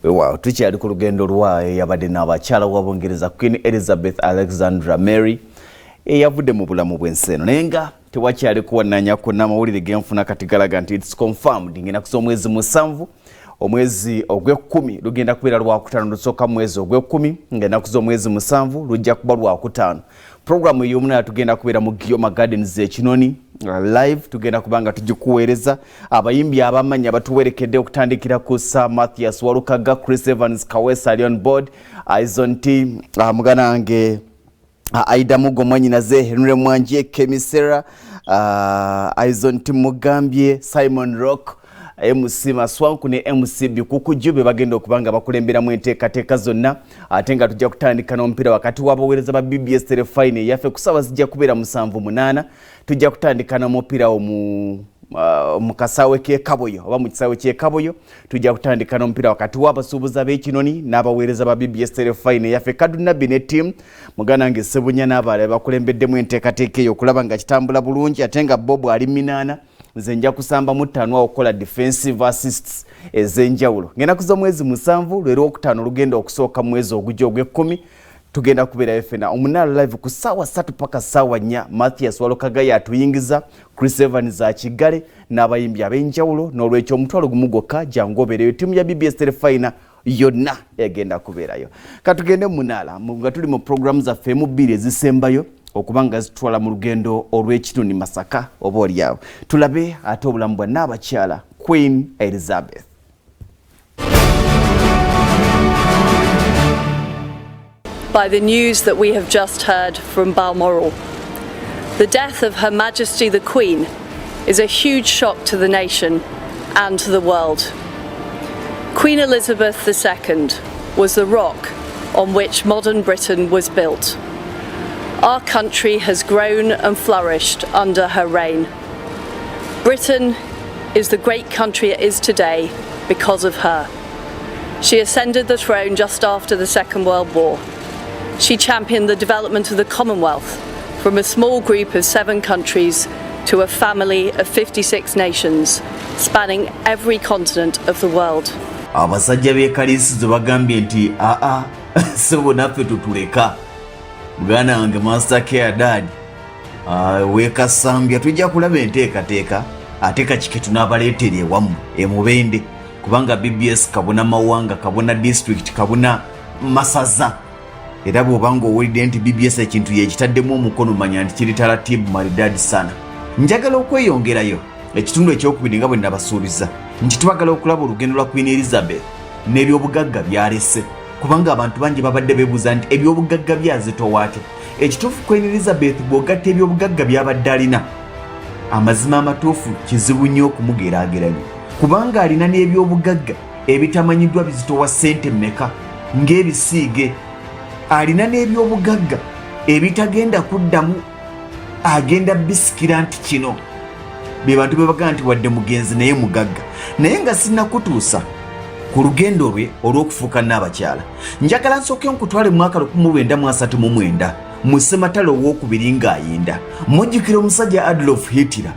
Wow, tukyali ku lugendo lwayo yabadde n'abakyala wa Bungereza Queen Elizabeth Alexandra Mary eyavudde mu bulamu bw'ensi eno naye nga tewakyali kuwannanya kwonna amawulire genfuna kati galaga nti it's confirmed ng'ennaku z'omwezi 7 omwezi ogw'ekumi lugenda kubeera lwakutaano lusooka mu mwezi ogw'ekumi ng'ennaku z'omwezi 7 lujja kuba lwakutaano. Programu ey'omunaala tugenda kubeera mu Gioma Gardens ekinoni live tugenda kubanga tugikuweereza abayimbi abamanyi abatuwerekedde okutandikira ku Sir Mathias Walukaga, Chris Evans Kawesa ali on board, Aizonti muganange Aida Mugo mwanyinaze, Henry Mwanjie, Kemisera, Aizonti Mugambye, Simon Rock, MC Maswanku ne MC Bikukujube bagenda okubanga bakulembera mu enteekateeka zonna ate nga tujja kutandika n'omupiira wakati w'abaweereza ba BBS Telefine yaffe ku ssaawa zijja kubeera 7:8 tujja kutandika n'omupiira mu kasaawe k'Ekaboyo oba mu kisaawe ky'Ekaboyo tujja kutandika n'omupiira wakati w'abasuubuzi ab'ekinoni n'abaweereza ba BBS Telefine yaffe Kadunabbi ne team muganange Sebunya n'abalala bakulembeddemu enteekateeka eyo okulaba nga kitambula bulungi ate nga Bob ali Minana nze nja kusamba mu ttaano okukola defensive assists ez'enjawulo ng'ennaku z'omwezi 7 lwero okutaano lugenda okusooka mu mwezi ogujja ogw'ekumi tugenda kubeerayo ffena omunaala live ku ssaawa 3 paka ssaawa 4 Mathias Walukaga yatuyingiza Chris Evans akigale n'abayimbi ab'enjawulo n'olwekyo omutwalo gumu gwokka jangu obeereyo ttiimu ya BBS Telefine yonna egenda kubeerayo katugende mu munaala nga tuli mu programu zaffe mu 2 ezisembayo okubanga zitwala mu lugendo olw'ekituni Masaka oba oliawo tulabe ate obulamu bwa n'abakyala Queen Elizabeth. By the news that we have just heard from Balmoral. The death of Her Majesty the Queen is a huge shock to the nation and to the world. Queen Elizabeth II was the rock on which modern Britain was built. Our country has grown and flourished under her reign. Britain is the great country it is today because of her. She ascended the throne just after the Second World War. She championed the development of the Commonwealth from a small group of 7 countries to a family of 56 nations, spanning every continent of the world. Abasajja b'ekalisizo bagambye nti sebo naffe tutuleka muganda wange Master Care Dad weekasambya tujja kulaba enteekateeka ate kakike tunaabaleetera ewamu emubende kubanga BBS kabona mawanga kabona district kabona masaza era bw'obanga owulidde nti BBS ekintu yekitaddemu omukono manya nti kiri taratibu maridadi sana. Njagala okweyongerayo ekitundu ekyokubiri nga bwe nabasuubiza nti twagala okulaba olugendo lwa Queen Elizabeth n'ebyobugagga byalese kubanga abantu bangi babadde beebuuza nti ebyobugagga byazitowa ate. Ekituufu Queen Elizabeth bw'ogatta ebyobugagga byabadde alina amazima amatuufu kizibu nnyo okumugeraageranya kubanga alina n'ebyobugagga ebitamanyiddwa bizitowa ssente mmeka ng'ebisiige alina n'ebyobugagga ebitagenda kuddamu agenda bisikira nti kino be bantu bebaga nti wadde mugenzi naye mugagga naye nga sinnakutuusa ku lugendo lwe olw'okufuuka n'abakyala njagala nsooke nkutwale mu mwaka 1939 mu ssematalo ow'okubiri ng'ayinda mujjukira omusajja Adolf Hitler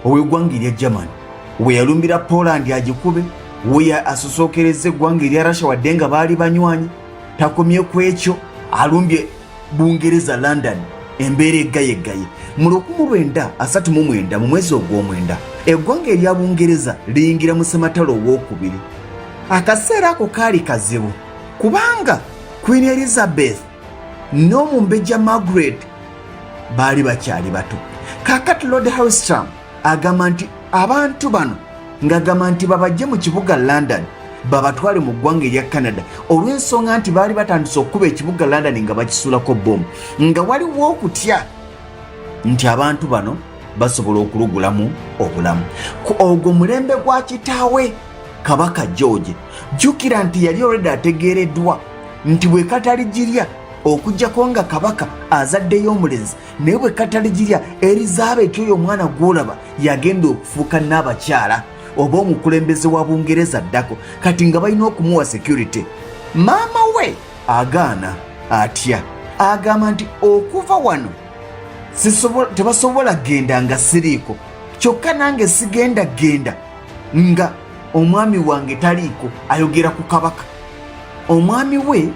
ow'eggwanga erya German we yalumbira Poland agikube we asosookereza eggwanga erya Russia wadde nga baali banywanyi takomye ku ekyo alumbye Bungereza London embeera eggaye mu 1939 mu mwezi ogw'omwenda eggwanga erya Bungereza liyingira mu ssematalo ow'okubiri. Akaseera ako kaali kazibu kubanga Queen Elizabeth n'omumbejja Margaret baali bakyali bato. Kakati Lord Houston agamba nti abantu bano ng'agamba nti babajje mu kibuga London babatwale mu ggwanga erya Canada olw'ensonga nti baali batandise okukuba ekibuga London nga bakisuulako bbomu nga waliwo okutya nti abantu bano basobola okulugulamu obulamu. Ku ogwo mulembe gwa kitaawe Kabaka George jjukira nti yali olwedde ategeereddwa nti bwe kataligirya okujjako nga kabaka azaddeyo omulenzi naye bwe kataligirya Elizabeth oyo omwana gw'olaba yagenda okufuuka n'abakyala oba omukulembeze wa Bungereza ddako kati nga balina okumuwa security. Maama we agaana atya agamba nti okuva wano tebasobola genda nga siriiko kyokka nange sigenda genda nga omwami wange taliiko ayogera ku kabaka omwami we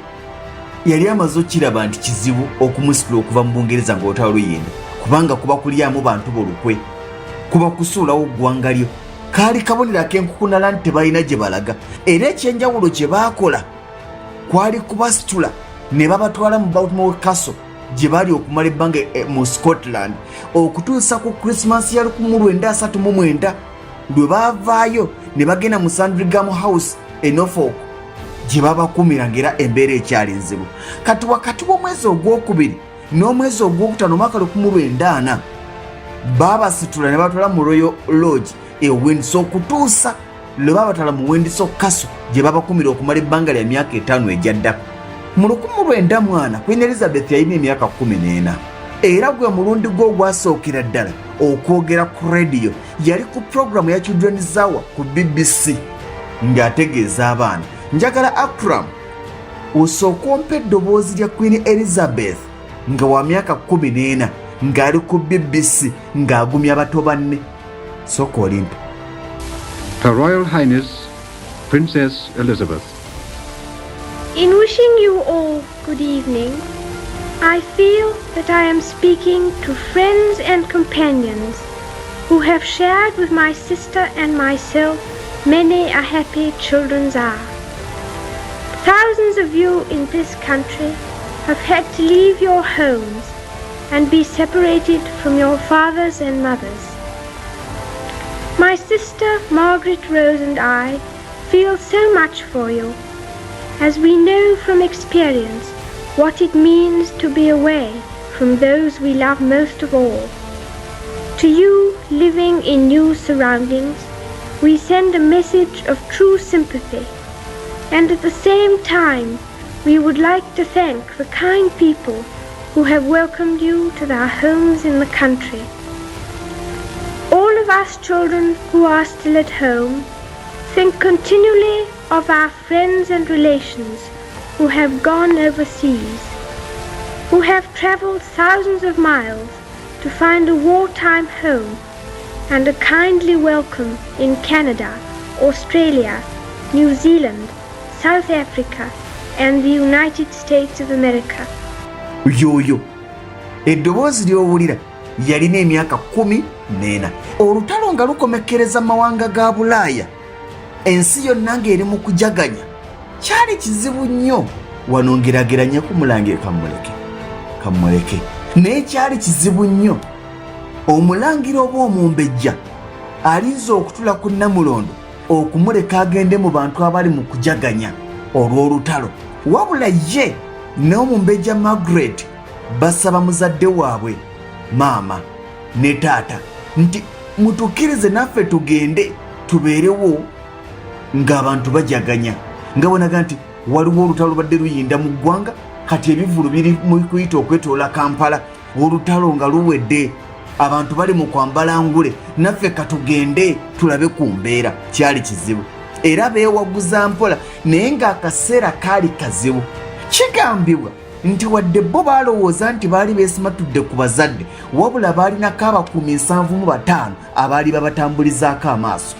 yali amaze okiraba nti kizibu okumusitula okuva mu Bungereza ng'olutalo luyinda kubanga kuba kulyamu bantu bolukwe kuba kusuulawo ggwanga lyo kaali kabonero ak'enkukunala nti tebalina gye balaga era ekyenjawulo kye baakola kwali kubasitula ne babatwala mu Baltimore Castle gye baali okumala ebbanga mu Scotland okutuusa ku Christmas ya 1939 lwe baavaayo ne bagenda mu Sandringham House e Norfolk gye babakuumira ng'era embeera ekyali nzibu. Kati wakati w'omwezi ogwokubiri n'omwezi ogwokutaano omwaka 1940 baabasitula ne batwala mu Royal Lodge e Windsor okutuusa lwe baabatwala mu Windsor Castle gye babakuumira okumala ebbanga lya myaka 5 ejaddako. Mu 1940 Queen Elizabeth yalina emyaka 14 era gwe mulundi gwe ogwasookera ddala okwogera ku radio yali ku programu ya Children's Hour ku BBC ng'ategeeza abaana. Njagala Akram osooka ompa eddoboozi lya Queen Elizabeth nga wa myaka 14 ng'ali ku BBC ng'agumya bato banne. Sooka olimpe. Her Royal Highness Princess Elizabeth. In wishing you all good evening, I feel that I am speaking to friends and companions who have shared with my sister and myself many a happy children's hour. Thousands of you in this country have had to leave your homes and be separated from your fathers and mothers. My sister Margaret Rose and I feel so much for you, as we know from experience what it means to be away from those we love most of all. To you living in new surroundings, we send a message of true sympathy, and at the same time we would like to thank the kind people who have welcomed you to their homes in the country. All of us children who are still at home think continually of our friends and relations who have gone overseas, who have travelled thousands of miles to find a wartime home and a kindly welcome in Canada, Australia, New Zealand, South Africa and the United States of America. Yoyo eddoboozi ly'owulira yalina emyaka 14. Olutalo nga lukomekkereza mawanga ga Bulaaya, ensi yonna ng'eri mu kujaganya, kyali kizibu nnyo. Wano ngerageranye ku Mulange Kamuleke naye kyali kizibu nnyo. Omulangira oba Omumbejja alinza okutula ku Namulondo okumuleka agende mu bantu abali mu kujaganya olw'olutalo, wabula ye n'Omumbejja Margaret basaba muzadde waabwe maama ne taata nti mutukkirize naffe tugende tubeerewo ng'abantu bajaganya, nga bonaga nti waliwo olutalo lubadde luyinda mu ggwanga, kati ebivulu biri mu kuyita okwetoola Kampala, olutalo nga luwedde, abantu bali mu kwambala ngule, naffe katugende tulabe ku mbeera. Kyali kizibu era beewaguza mpola, naye ng'akaseera kaali kazibu. Kigambibwa nti wadde bo baalowooza nti baali beesimatudde ku bazadde, wabula baalinako abakuumi 75 abaali babatambulizaako amaaso.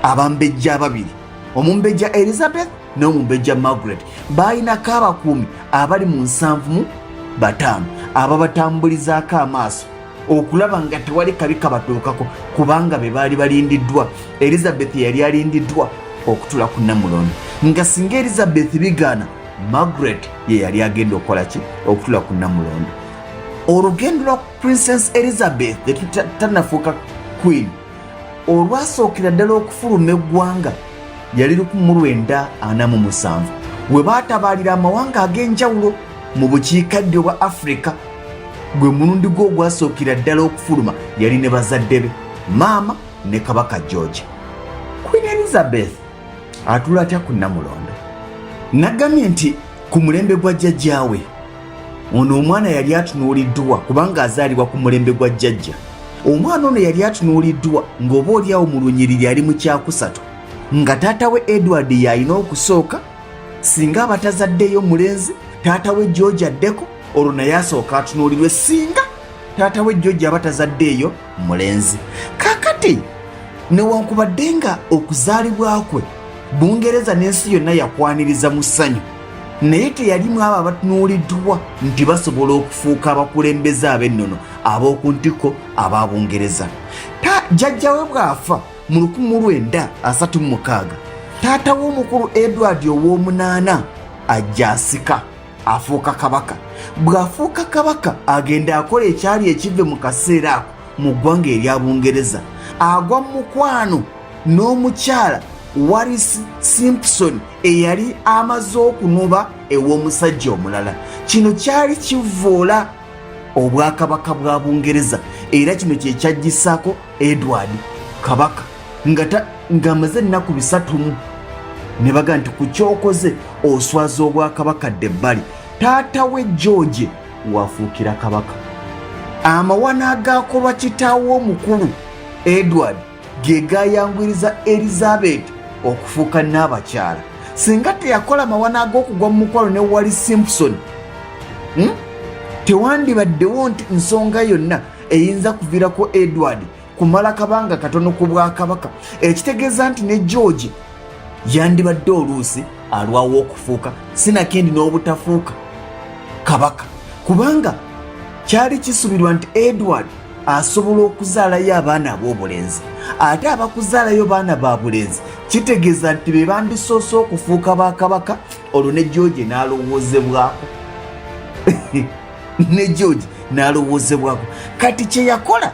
Abambejja ababiri, Omumbejja Elizabeth n'Omumbejja Margaret, baalinako abakuumi abali mu 75 ababatambulizaako amaaso okulaba nga tewali kabi kabatuukako, kubanga be baali balindiddwa. Elizabeth yali alindiddwa okutula ku Namulondo, nga singa Elizabeth bigaana, Margaret ye yali agenda okukola ki? Okutula ku Namulondo. Olugendo lwa Princess Elizabeth tanafuuka Queen olwasookera ddala okufuluma eggwanga yali 1947 we baatabaalira amawanga ag'enjawulo mu bukiikaddyo bwa Afrika. Gwe mulundi gwe ogwasookera ddala okufuluma yali ne bazadde be maama ne Kabaka George. Queen Elizabeth atula atya ku Namulondo? Nagambye nti ku mulembe gwa jjajjaawe ono omwana yali atunuuliddwa kubanga azaalibwa ku mulembe gwa jjajja. Omwana ono yali atunuuliddwa ng'oba oliawo mu lunyiriri ali mu kyakusatu, nga taata we Edward yalina okusooka, singa abatazaddeyo mulenzi taata we George addeko, olwo naye asooka atunuulirwe singa taata we George abatazaddeeyo mulenzi. Kakati newankubadde nga okuzaalibwa kwe Bungereza n'ensi yonna yakwaniriza mu ssanyu, naye teyalimu abo abatunuuliddwa nti basobola okufuuka abakulembeze ab'ennono ab'oku ntiko ab'Abungereza. Jjajjawe bw'afa mu 1936 taata w'omukulu Edward ow'omunaana Ageesigika afuuka kabaka. Bw'afuuka kabaka agenda akola ekyali ekive mu kaseera ako mu ggwanga erya Bungereza, agwa mu mukwano n'omukyala Wallis Simpson eyali amaze okunoba ew'omusajja omulala. Kino kyali kivvoola obwakabaka bwa Bungereza era kino kye kyaggisaako Edward kabaka ng'amaze ennaku 3 ne baga nti ku kyokoze oswaza obwakabaka ddebbali. Taata we George wafuukira kabaka. Amawana agaakolwa kitaawe omukulu Edward ge gaayanguyiriza Elizabeth okufuuka n'abakyala. Singa teyakola mawana ag'okugwa mu mukwano ne Wallis Simpson, tewandibaddewo nti nsonga yonna eyinza kuviirako Edward kumala kabanga katono ku bwakabaka, ekitegeeza nti ne George yandibadde oluusi alwawo okufuuka sinakendi n'obutafuuka kabaka, kubanga kyali kisuubirwa nti Edward asobola okuzaalayo abaana ab'obulenzi, ate abakuzaalayo baana ba bulenzi kitegeeza nti be bandisoose okufuuka bakabaka. Olwo ne George n'alowoozebwako ne George n'alowoozebwako. Kati kye yakola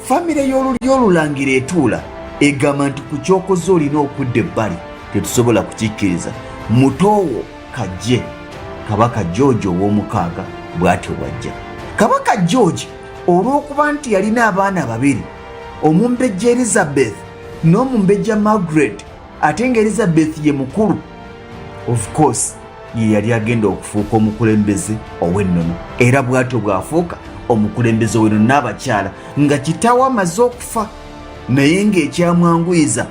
famire y'olulyo olulangira etuula egamba nti ku kyokoze olina okudda ebbali, tetusobola kukikkiriza. Mutoowo kajje kabaka George ow'omukaaga bw'atyo bw'ajja. Kabaka George olw'okuba nti yalina abaana 2, omumbejja Elizabeth n'omumbejja Margaret, ate nga Elizabeth ye mukulu, of course ye yali agenda okufuuka omukulembeze ow'ennono, era bw'atyo bw'afuuka omukulembeze ow'ennono n'abakyala nga kitaawe amaze okufa, naye ng'ekyamwanguyiza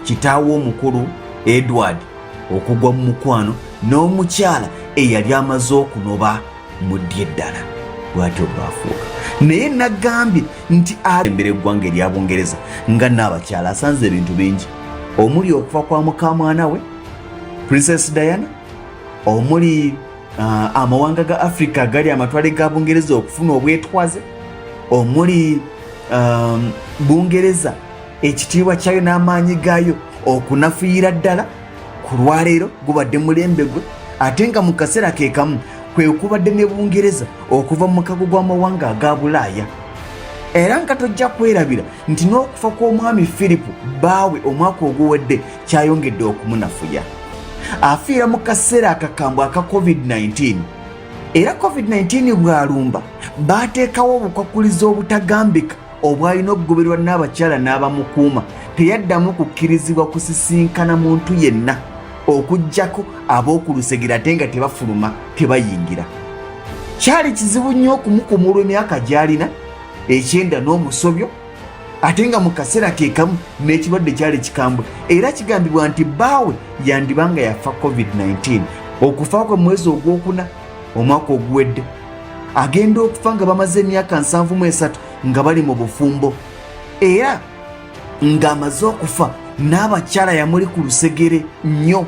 kitaawe omukulu Edward okugwa mu mukwano n'omukyala eyali amaze okunoba mu ddyo eddala. Bw'atyo bw'afuuka. Naye nagambye nti embere eggwanga erya Bungereza nga n'abakyala asanze ebintu bingi, omuli okufa kwa mukamwana we Princess Diana, omuli amawanga ga Africa agali amatwale ga Bungereza okufuna obwetwaze, omuli Bungereza ekitiibwa kyayo n'amaanyi gaayo okunafuuyira ddala ku lwaleero gubadde mulembe gwe, ate nga mu kaseera ke kamu kwe kubadde ne Bungereza okuva mu mukago gw'amawanga aga Bulaaya. Era nga tojja kwerabira nti n'okufa kw'omwami Philip bbaawe omwaka oguwedde kyayongedde okumunafuya. Afiira mu kaseera akakambwe aka COVID-19, era COVID-19 bw'alumba baateekawo obukwakulizo obutagambika obwalina okugobererwa n'abakyala n'abamukuuma. Teyaddamu kukkirizibwa kusisinkana muntu yenna okuggyako ab'okulusegera ate nga tebafuluma tebayingira. Kyali kizibu nnyo okumukumulwa emyaka gy'alina 9 n'omusobyo, ate nga mu kaseera ke kamu n'ekirwadde kyali kikambwe, era kigambibwa nti bbaawe yandibanga yafa COVID-19 okufa kwe mwezi ogwokuna omwaka oguwedde. Agenda okufa nga bamaze emyaka 73 nga bali mu bufumbo, era ng'amaze okufa n'abakyala yamuli ku lusegere nnyo.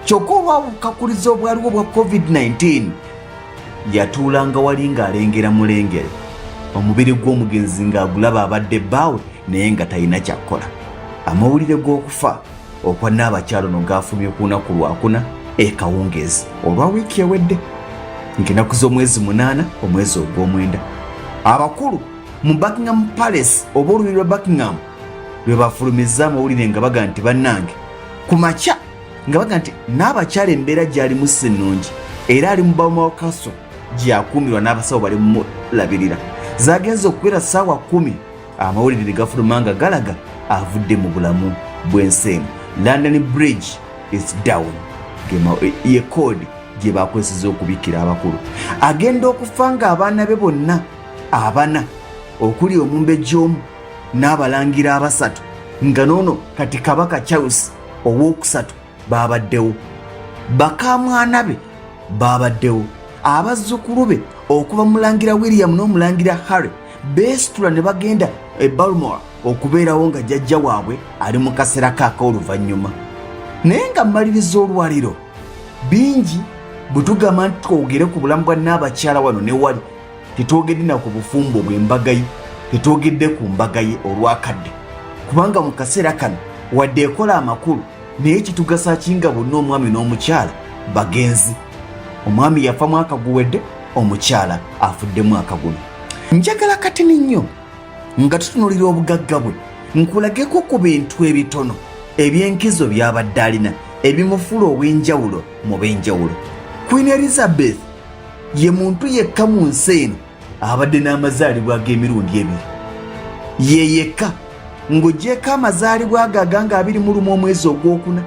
Kyokka olwabukakuliza obwaliwo bwa COVID-19 yatuulanga wali ng'alengera mulengere, omubiri gw'omugenzi ng'agulaba abadde bbaawe naye nga talina kyakkola. Amawulire g'okufa okwa n'abakyala ono gaafumye ku lunaku lwakuna ekawungeezi olwa wiiki ewedde ng'ennaku z'omwezi 8 omwezi ogw'omwenda. Abakulu mu Buckingham Palace oba olubiri lwa Buckingham lwe bafulumizza amawulire nga baga nti bannange ku makya nga baga nti n'abakyala embeera gy'alimu si nnungi, era ali mu Balmoral Castle gyakuumirwa n'abasawo bali mumulabirira. Zagenze okukwera ssaawa 10 amawulire ne gafuluma nga galaga avudde mu bulamu bw'ensi eno. London Bridge is down ye koodi gye bakozesa okubikkira abakulu. Agenda okufa ng'abaana be bonna 4 okuli omumbejja omu n'abalangira 3 nga noono kati kabaka Charles owokusatu babaddewo, bakamwana be babaddewo, abazzukulu be okuva mulangira William n'omulangira Harry beesitula ne bagenda e Balmoral okubeerawo nga jjajja waabwe ali mu kaseera kaaka oluvannyuma. Naye nga mmaliriza olwaliro bingi butugamba nti twogere ku bulamu bwa n'abakyala wano ne wali tetwogedde na ku bufumbo bw'embaga ye tetwogedde ku mbaga ye olwakadde kubanga mu kaseera kano wadde ekola amakulu naye kitugasa kinga bonna omwami n'omukyala bagenzi omwami yafa mwaka guwedde omukyala afudde mwaka guno njagala katini nnyo nga tutunulira obugagga bwe nkulageko ku bintu ebitono ebyenkizo by'abadde alina ebimufuula ow'enjawulo mu b'enjawulo. Queen Elizabeth ye muntu yekka mu nsi eno abadde n'amazaalibwa g'emirundi ebiri ye yekka ng'oggyeko amazaalibwa agaga nga 21 omwezi ogwokuna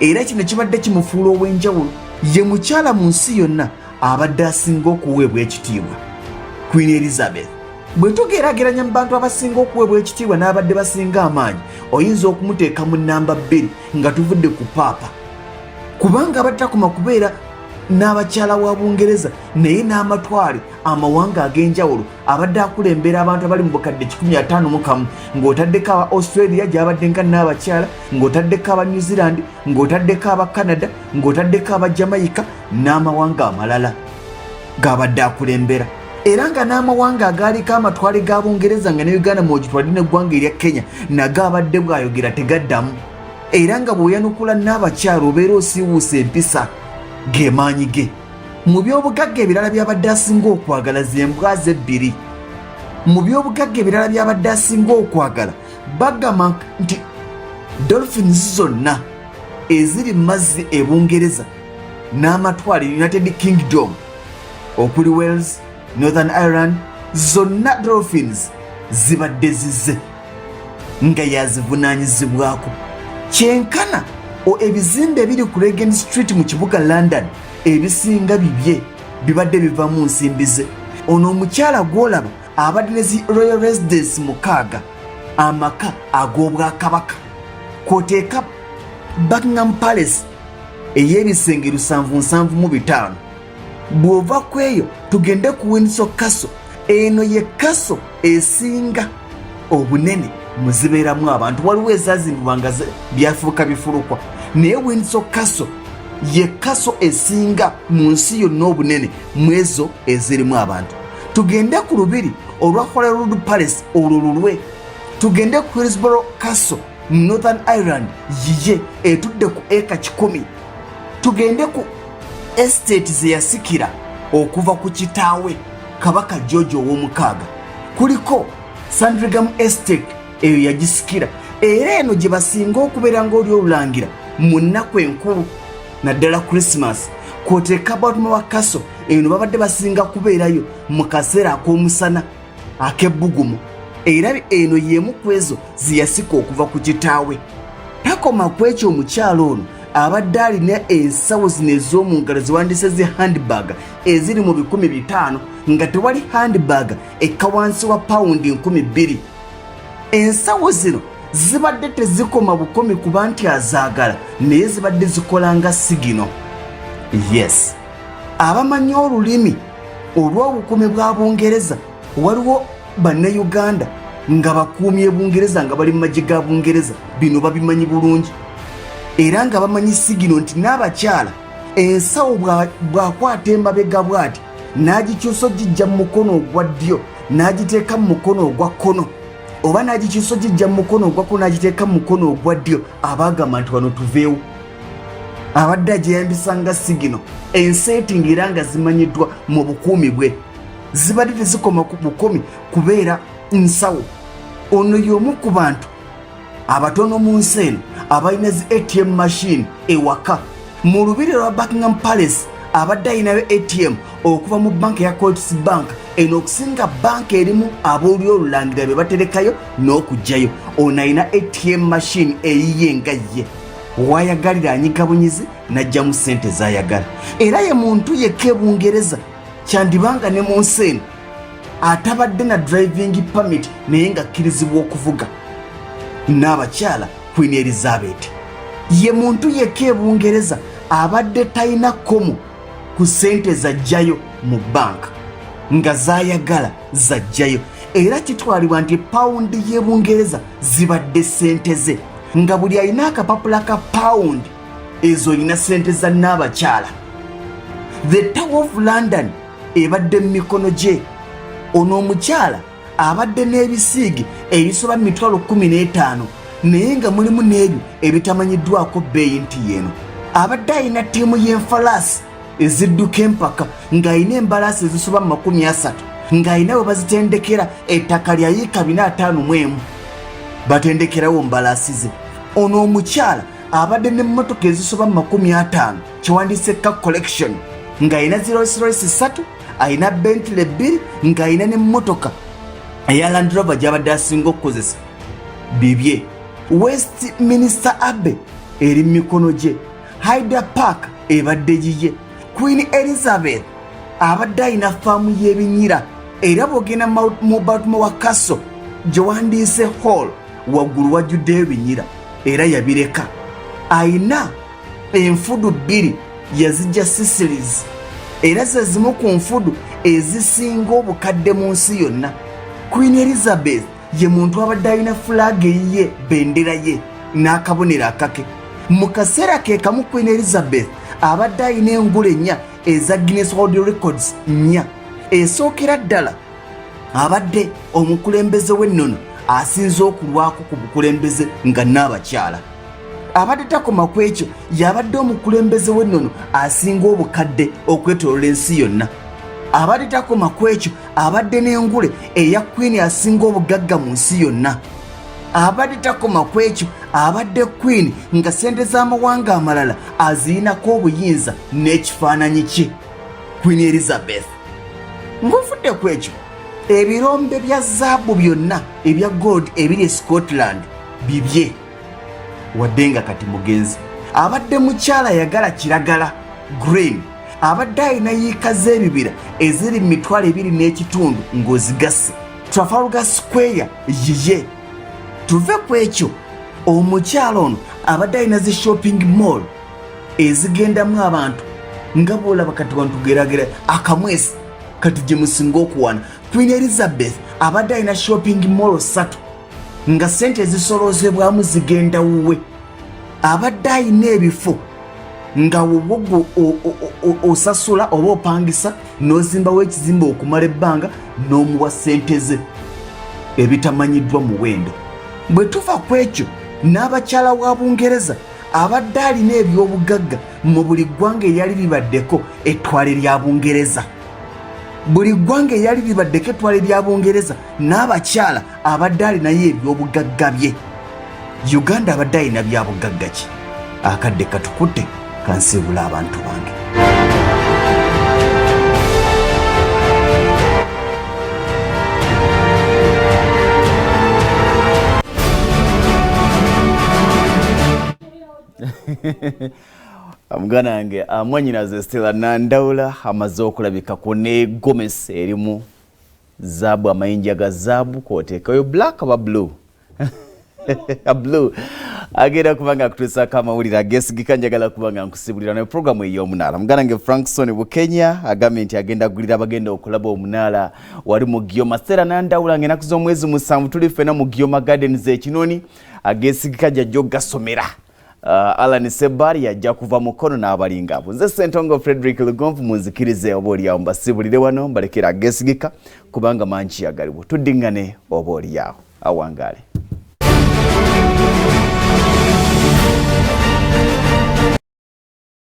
era kino kibadde kimufuula ow'enjawulo ye mukyala mu nsi yonna abadde asinga okuweebwa ekitiibwa. Queen Elizabeth bwe tugeraageranya mu bantu abasinga okuweebwa ekitiibwa n'abadde basinga amaanyi oyinza okumuteeka mu nnamba 2 nga tuvudde ku paapa kubanga abadde takoma kubeera n'abakyala wa Bungereza naye n'amatwale amawanga ag'enjawulo abadde akulembera abantu abali mu bukadde 151 ng'otaddeko aba Australia gy'abadde nga n'abakyala ng'otaddeko aba New Zealand ng'otaddeko aba Canada ng'otaddeko aba Jamaica n'amawanga amalala g'abadde akulembera era nga n'amawanga agaaliko amatwale ga Bungereza nga ne Uganda mwogitwadde n'eggwanga erya Kenya nago abadde bw'ayogera tegaddamu era nga bw'oyanukula n'abakyala obeera osiiwuusa empisa gemaanyi ge. Mu byobugagga ebirala by'abadde asinga okwagala z'embwa ze 2 mu byobugagga ebirala by'abadde asinga okwagala bagamba nti dolphins zonna eziri mu mazzi e Bungereza n'amatwale United Kingdom okuli Wales Northern Ireland zonna dolphins zibadde zize nga yazivunaanyizibwako kyenkana ebizimbe ebiri ku Regent Street mu kibuga London ebisinga bibye bibadde biva mu nsimbi ze. Ono omukyala gw'olaba abadde ne zi Royal Residence 6 amaka ag'obwakabaka kwoteeka Buckingham Palace ey'ebisenge 775 bw'ova ku eyo tugende ku Windsor Castle eno ye Castle esinga obunene muzibeeramu abantu waliwo ezaazimbibwa nga byafuuka bifulukwa naye Windsor Castle ye Castle esinga mu nsi yonna obunene mu ezo ezirimu abantu. Tugende ku lubiri olwa Holyrood Palace olwo lulwe tugende ku Hillsborough Castle mu Northern Ireland yiye etudde ku eka 10 tugende ku estate ze yasikira okuva ku kitaawe Kabaka George ow'omukaaga kuliko Sandringham Estate eyo yagisikira era eno gye basinga okubeera ng'oli olulangira mu nnaku enkulu naddala Christmas kwoteeka Baltimore Castle eno babadde basinga kubeerayo mu kaseera ak'omusana ak'ebbugumu era eno y'emu ku ezo ziyasika okuva ku kitaawe. Takoma ku ekyo omukyalo ono abadde alina ensawo zino ez'omu ngalo ziwandiise zi handbag eziri mu 500 nga tewali handbag ekka wansi wa pawundi 2,000. Ensawo zino zibadde tezikoma bukomi kuba nti azaagala naye zibadde zikola nga sigino. Yes, abamanyi olulimi olw'obukuumi bwa Bungereza waliwo bannayuganda nga bakuumye e Bungereza nga bali mu magye ga Bungereza bino babimanyi bulungi era nga bamanyi sigino nti n'abakyala ensawo bw'akwata emabega bw'ati n'agikyusa ogijja mu mukono ogwa ddyo n'agiteeka mu mukono ogwa kkono oba n'agikyusa ogijja mu mukono ogwa kkono n'agiteeka mu mukono ogwa ddyo abaagamba nti wano tuveewo abadde agyeyambisa nga sigino enseetingi era nga zimanyiddwa mu bukuumi bwe zibadde tezikoma ku bukomi kubeera nsawo. Ono y'omu ku bantu abatono mu nsi eno abalina zi ATM machine ewaka mu lubiri lwa Buckingham Palace abadde ayinayo ATM okuva mu banka ya Coutts Bank eno okusinga banka erimu abooli olulangira be baterekayo n'okugjayo. Ono ayina ATM machine eyiye nga ye wayagalira anyiga bunyizi n'ajjamu ssente z'ayagala era ye muntu yekka e Bungereza kyandibanga ne mu nsi eno atabadde na driving permit naye nga akkirizibwa okuvuga. N'abakyala Queen Elizabeth ye muntu yekka e Bungereza abadde talina komo ku ssente zajjayo mu banka nga z'ayagala zajjayo era kitwalibwa nti pawundi y'e Bungereza zibadde ssente ze nga buli alina akapapula ka pawundi ezo olina ssente za n'abakyala. the Tower of London ebadde mu mikono gye. Ono omukyala abadde n'ebisiige ebisoba 15,000 naye nga mulimu n'ebyo ebitamanyiddwako bbeeyi nti yeno. Abadde alina ttiimu y'enfalaasi ezidduka empaka ng'alina embalaasi ezisoba 30 ng'alina bwe bazitendekera ettaka lya yiika 451 batendekerawo mbalaasi ze. Ono omukyala abadde n'emmotoka ezisoba 50 kiwandiise car collection ng'alina Rolls Royce 3 alina Bentley 2 ng'alina n'emmotoka eya Land Rover gy'abadde asinga okukozesa bibye. Westminster Abbey eri mu mikono gye. Hyde Park ebadde giye. Queen Elizabeth abadde alina faamu y'ebinyira era bw'ogenda mu Baltimore Castle gye wandiise hall waggulu wajjuddeyo ebinyira era yabireka. Ayina enfudu 2 yazijja Sicilies era ze zimu ku nfudu ezisinga obukadde mu nsi yonna. Queen Elizabeth ye muntu abadde alina flag ye bendera ye n'akabonero akake. Mu kaseera ke kamu Queen Elizabeth abadde alina engule 4 eza Guinness World Records 4. Esookera ddala abadde omukulembeze w'ennono asinze okulwako ku bukulembeze nga n'abakyala. Abadde takoma ku ekyo yabadde omukulembeze w'ennono asinga obukadde okwetoolola ensi yonna. Abadde takoma ku ekyo abadde n'engule eya Queen asinga obugagga mu nsi yonna. Abadde takoma ku ekyo abadde Queen nga ssente z'amawanga amalala azirinako obuyinza n'ekifaananyi kye. Queen Elizabeth ng'ofudde ku ekyo ebirombe bya zaabu byonna ebya gold ebiri e Scotland bibye. Wadde nga kati mugenzi abadde mukyala yagala kiragala green abadde alina yiika z'ebibira eziri 2.5 ng'ozigase. Trafalgar Square yiye. Tuve ku ekyo omukyala ono abadde alina zi shopping mall ezigendamu abantu nga bw'olaba kati wantugeragera akamwesi kati gye musinga okuwana. Queen Elizabeth abadde alina shopping mall 3 nga ssente ezisoloozebwamu zigenda wuwe. Abadde alina ebifo nga wowogo osasula oba opangisa n'ozimbawo ekizimba okumala ebbanga n'omuwa ssente ze ebitamanyiddwa muwendo. Bwe tuva ku ekyo n'abakyala wa Bungereza abadde alina ebyobugagga mu buli ggwanga eryali libaddeko ettwale lya Bungereza. Buli ggwanga eryali libaddeko ettwale lya Bungereza n'abakyala abadde alinayo ebyobugagga bye. Uganda abadde alina byabugagga ki? Akadde katukutte kansibula abantu bange. Mugana wange mwanyinaze Stella Nandawula amaze okulabika ku ne Gomez erimu zaabu amayinja ga zaabu kwoteekayo black aba blue blue agenda kubanga kutuusa kamawulire ageesigika njagala kubanga nkusibulira ne programu ey'omunaala. Mugana wange Frankson Bukenya agambye nti agenda kugulira abagenda okulaba omunaala wali mu Gioma. Stella Nandawula ng'ennaku z'omwezi 7 tuli ffenna mu Gioma Gardens ekinoni ageesigika jjajja ogasomera. Alan Sebari yajja kuva mukono n'abalinga abo. Nze Ssentongo Frederick Lugonvu munzikirize oba oliawo mbasibulire wano mbalekera ageesigika kubanga manchi yagaliwo tuddingane oba oliawo awangaale.